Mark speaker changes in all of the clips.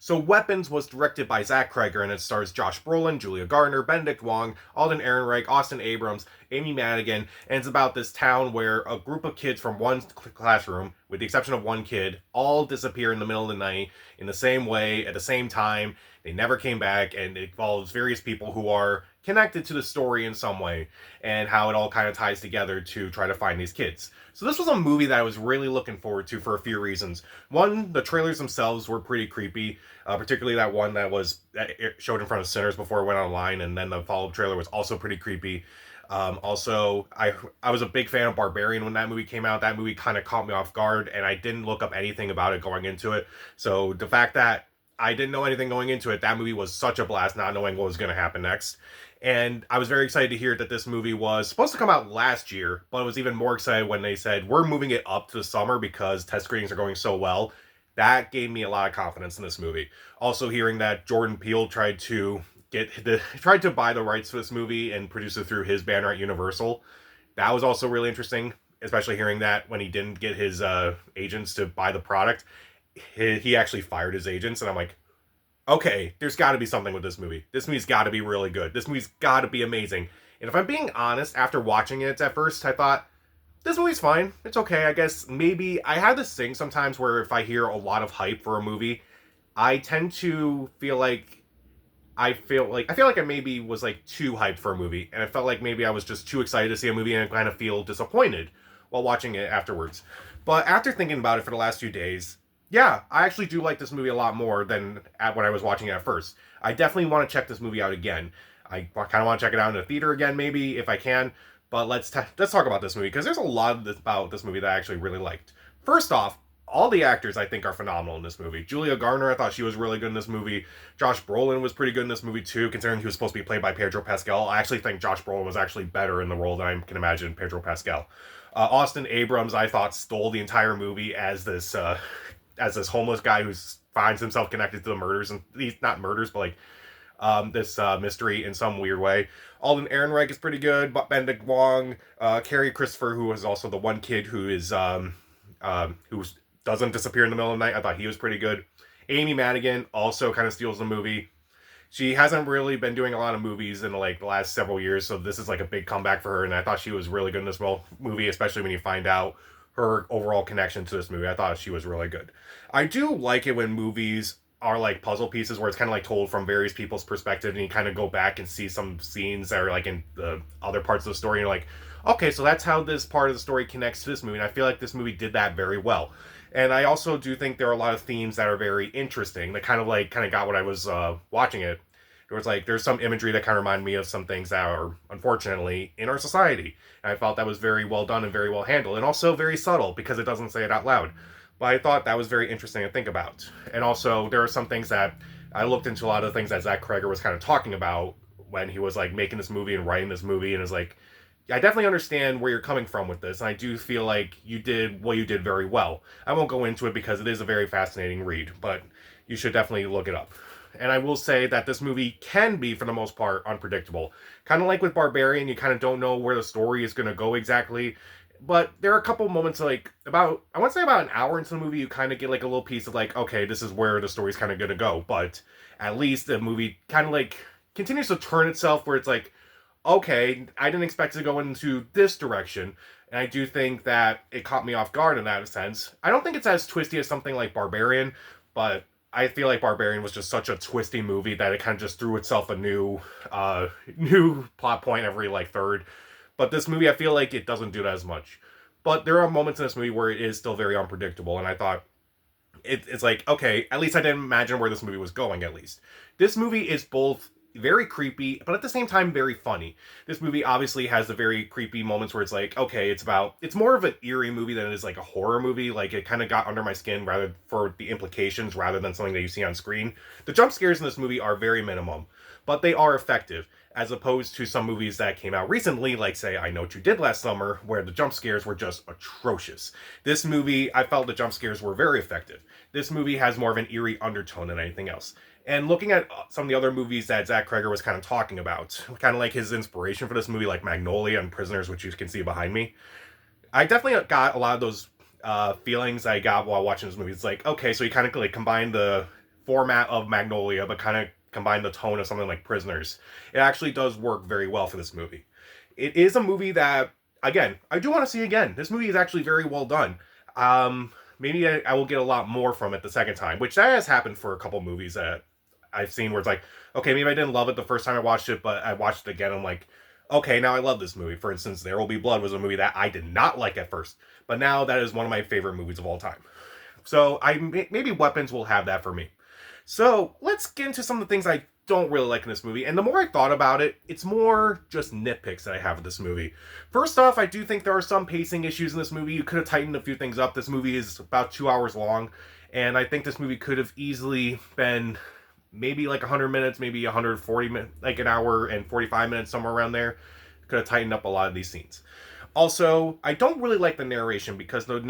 Speaker 1: So Weapons was directed by Zach Kreger, and it stars Josh Brolin, Julia Garner, Benedict Wong, Alden Ehrenreich, Austin Abrams, Amy Madigan, and it's about this town where a group of kids from one classroom, with the exception of one kid, all disappear in the middle of the night in the same way at the same time. They never came back, and it follows various people who are connected to the story in some way, and how it all kind of ties together to try to find these kids. So this was a movie that I was really looking forward to for a few reasons. One, the trailers themselves were pretty creepy, particularly that one that showed in front of Sinners before it went online, and then the follow-up trailer was also pretty creepy. Also, I was a big fan of Barbarian when that movie came out. That movie kind of caught me off guard, and I didn't look up anything about it going into it. So the fact that I didn't know anything going into it, that movie was such a blast, not knowing what was going to happen next. And I was very excited to hear that this movie was supposed to come out last year, but I was even more excited when they said, we're moving it up to the summer because test screenings are going so well. That gave me a lot of confidence in this movie. Also, hearing that Jordan Peele tried to buy the rights for this movie and produce it through his banner at Universal. That was also really interesting, especially hearing that when he didn't get his agents to buy the product, he actually fired his agents, and I'm like, okay, there's got to be something with this movie. This movie's got to be really good. This movie's got to be amazing. And if I'm being honest, after watching it at first, I thought, this movie's fine. It's okay. I guess maybe I have this thing sometimes where if I hear a lot of hype for a movie, I tend to feel like I maybe was like too hyped for a movie, and I felt like maybe I was just too excited to see a movie and I kind of feel disappointed while watching it afterwards. But after thinking about it for the last few days, yeah, I actually do like this movie a lot more than when I was watching it at first. I definitely want to check this movie out again. I kind of want to check it out in the theater again, maybe if I can. But let's talk about this movie because there's a lot about this movie that I actually really liked. First off, all the actors I think are phenomenal in this movie. Julia Garner, I thought she was really good in this movie. Josh Brolin was pretty good in this movie too, considering he was supposed to be played by Pedro Pascal. I actually think Josh Brolin was actually better in the role than I can imagine Pedro Pascal. Austin Abrams, I thought, stole the entire movie as this homeless guy who finds himself connected to the murders, and these not murders, but like this mystery in some weird way. Alden Ehrenreich is pretty good, but Benedict Wong, Carrie Christopher, who was also the one kid who doesn't disappear in the middle of the night. I thought he was pretty good. Amy Madigan also kind of steals the movie. She hasn't really been doing a lot of movies in like the last several years, so this is like a big comeback for her, and I thought she was really good in this movie, especially when you find out her overall connection to this movie. I thought she was really good. I do like it when movies are like puzzle pieces where it's kind of like told from various people's perspective, and you kind of go back and see some scenes that are like in the other parts of the story, and you're like, okay, so that's how this part of the story connects to this movie, and I feel like this movie did that very well. And I also do think there are a lot of themes that are very interesting that kind of got what I was watching it. There was like there's some imagery that kind of remind me of some things that are unfortunately in our society. And I felt that was very well done and very well handled, and also very subtle because it doesn't say it out loud. But I thought that was very interesting to think about. And also there are some things that I looked into a lot of the things that Zach Kreger was kind of talking about when he was like making this movie and writing this movie, and is like, I definitely understand where you're coming from with this, and I do feel like you did what you did very well. I won't go into it because it is a very fascinating read, but you should definitely look it up. And I will say that this movie can be, for the most part, unpredictable. Kind of like with Barbarian, you kind of don't know where the story is going to go exactly. But there are a couple moments, like, I want to say about an hour into the movie, you kind of get, like, a little piece of, like, okay, this is where the story's kind of going to go. But at least the movie kind of, like, continues to turn itself where it's like, okay, I didn't expect to go into this direction. And I do think that it caught me off guard in that sense. I don't think it's as twisty as something like Barbarian, but I feel like Barbarian was just such a twisty movie that it kind of just threw itself a new plot point every like third. But this movie, I feel like it doesn't do that as much. But there are moments in this movie where it is still very unpredictable, and I thought it's like, okay, at least I didn't imagine where this movie was going. At least this movie is both very creepy, but at the same time very funny. This movie obviously has the very creepy moments where it's like, okay, it's more of an eerie movie than it is like a horror movie. Like it kind of got under my skin rather for the implications rather than something that you see on screen. The jump scares in this movie are very minimum, but they are effective as opposed to some movies that came out recently, like say I Know What You Did Last Summer, where the jump scares were just atrocious. This movie, I felt the jump scares were very effective. This movie has more of an eerie undertone than anything else. And looking at some of the other movies that Zach Kreger was kind of talking about, kind of like his inspiration for this movie, like Magnolia and Prisoners, which you can see behind me, I definitely got a lot of those feelings I got while watching this movie. It's like, okay, so he kind of like combined the format of Magnolia, but kind of combine the tone of something like Prisoners. It actually does work very well for this movie. It is a movie that, again, I do want to see again. This movie is actually very well done. Maybe I will get a lot more from it the second time, which that has happened for a couple movies that I've seen where it's like, okay, maybe I didn't love it the first time I watched it, but I watched it again. I'm like, okay, now I love this movie. For instance, There Will Be Blood was a movie that I did not like at first, but now that is one of my favorite movies of all time. So maybe Weapons will have that for me. So let's get into some of the things I don't really like in this movie. And the more I thought about it, it's more just nitpicks that I have with this movie. First off, I do think there are some pacing issues in this movie. You could have tightened a few things up. This movie is about 2 hours long, and I think this movie could have easily been maybe like 100 minutes, maybe 140 minutes, like an hour and 45 minutes, somewhere around there. Could have tightened up a lot of these scenes. Also, I don't really like the narration because there's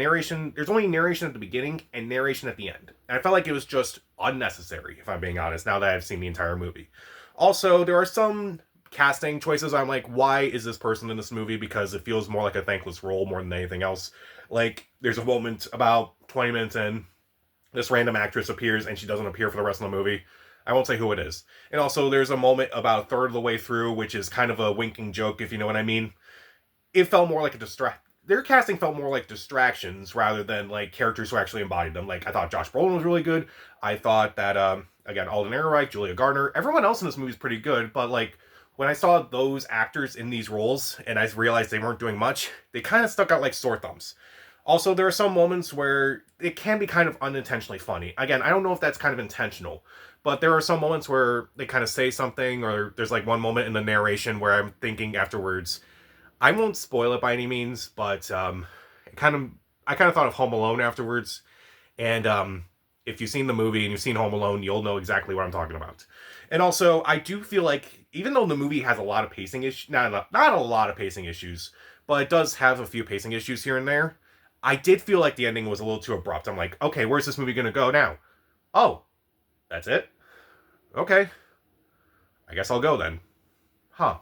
Speaker 1: only narration at the beginning and narration at the end. And I felt like it was just unnecessary, if I'm being honest, now that I've seen the entire movie. Also, there are some casting choices I'm like, why is this person in this movie? Because it feels more like a thankless role more than anything else. Like, there's a moment about 20 minutes in, this random actress appears and she doesn't appear for the rest of the movie. I won't say who it is. And also, there's a moment about a third of the way through, which is kind of a winking joke, if you know what I mean. It felt more like their casting felt more like distractions rather than like characters who actually embodied them. Like, I thought Josh Brolin was really good. I thought that again, Alden Ehrenreich, Julia Gardner, everyone else in this movie is pretty good, but like when I saw those actors in these roles and I realized they weren't doing much, they kind of stuck out like sore thumbs. Also, there are some moments where it can be kind of unintentionally funny. Again, I don't know if that's kind of intentional, but there are some moments where they kind of say something, or there's like one moment in the narration where I'm thinking afterwards, I won't spoil it by any means, but I kind of thought of Home Alone afterwards, and if you've seen the movie and you've seen Home Alone, you'll know exactly what I'm talking about. And also, I do feel like even though the movie has a lot of pacing issues, not a lot of pacing issues, but it does have a few pacing issues here and there. I did feel like the ending was a little too abrupt. I'm like, okay, where's this movie gonna go now? Oh, that's it? Okay, I guess I'll go then. Huh.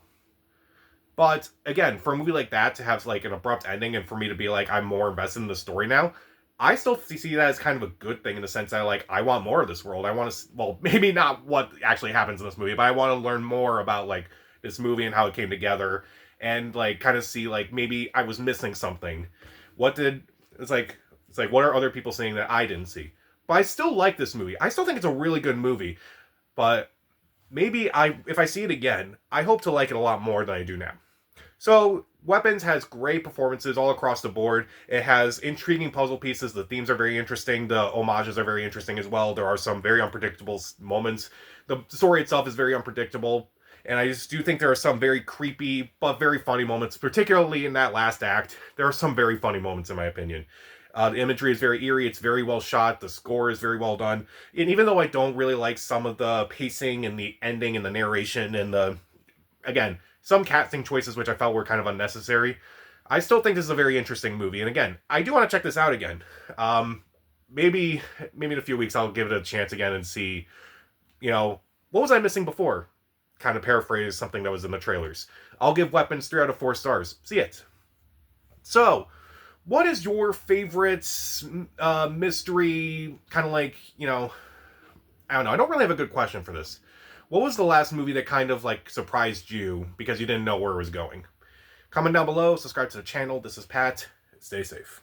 Speaker 1: But again, for a movie like that to have like an abrupt ending and for me to be like, I'm more invested in the story now, I still see that as kind of a good thing in the sense that like, I want more of this world. I want to, well, maybe not what actually happens in this movie, but I want to learn more about like this movie and how it came together and like kind of see like maybe I was missing something. It's like, what are other people saying that I didn't see? But I still like this movie. I still think it's a really good movie, but maybe if I see it again, I hope to like it a lot more than I do now. So, Weapons has great performances all across the board. It has intriguing puzzle pieces. The themes are very interesting. The homages are very interesting as well. There are some very unpredictable moments. The story itself is very unpredictable. And I just do think there are some very creepy but very funny moments, particularly in that last act. There are some very funny moments, in my opinion. The imagery is very eerie. It's very well shot. The score is very well done. And even though I don't really like some of the pacing and the ending and the narration and again, some casting choices which I felt were kind of unnecessary, I still think this is a very interesting movie. And again, I do want to check this out again. Maybe in a few weeks I'll give it a chance again and see, what was I missing before? Kind of paraphrase something that was in the trailers. I'll give Weapons 3 out of 4 stars. See it. So, what is your favorite mystery, kind of like, I don't know. I don't really have a good question for this. What was the last movie that kind of like surprised you because you didn't know where it was going? Comment down below, subscribe to the channel. This is Pat. Stay safe.